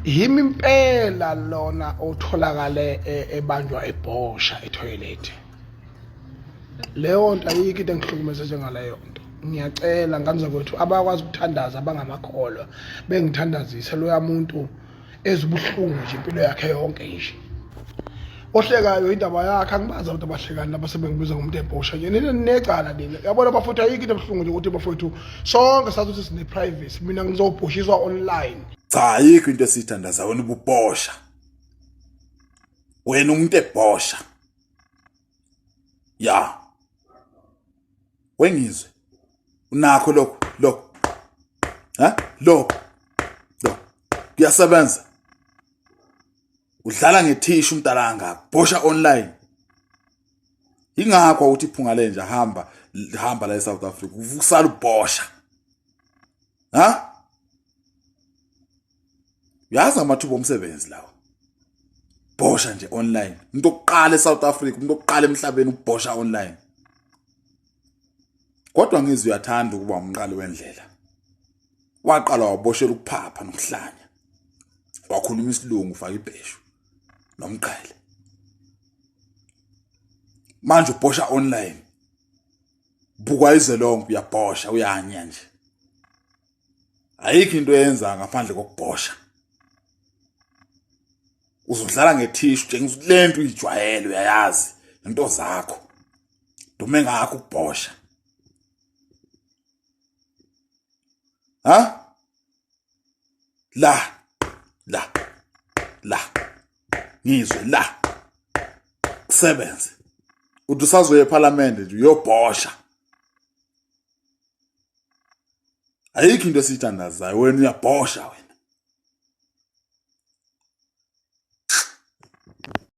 yimi impela lona otholakale ebanjwa ebhosha etoilet. Leyo nto ayikho into engihlukumeza njengaleyo nto. Ngiyacela ngani kwethu abakwazi ukuthandaza abangamakholwa bengithandazise loya muntu ezibuhlungu nje impilo yakhe yonke nje. Ohlekayo indaba yakhe angibaza abantu abahlekani labasebengibiza ngomuntu ebhosha nje necala leli. Yabona bafutha ayikho into ebuhlungu nje ukuthi bafethu sonke sathi ukuthi sine privacy mina ngizobhoshiswa online. Cha ayikho into esithandaza wena ububhosha. Wena umuntu ebhosha. Ya. Wengizwe. Unakho lokho. Ha? Lo. Kuyasebenza. Udlala ngethishu umntalanga, bhosha online. Ingakho uthi uPhungalenja hamba la eSouth Africa, uvusala ubhosha. Ha? Yazi amathuba omsebenzi lawo. Bhosha nje online. Umuntu oqala eSouth Africa, umuntu oqala emhlabeni ukubhosha online. Kodwa ngizwe uyathanda ukuba umqali wendlela. Waqala waboshela ukuphapha nokuhlanya. Wakhuluma isilungu ufaka ibheshu nomqale. Manje ubhosha online. Buka izwe lonke uyabhosha uyanya nje. Ayikho into yenza ngaphandle kokubhosha. Uzodlala ngethishu njengukuthi lento uyijwayele uyayazi into zakho. Dume ngakho ukubhosha. Ha? La. Ngizwe la. Kusebenze. Uthi usazoya eParliament nje uyobhosha. Ayikho into esithandazayo wena uyabhosha wena.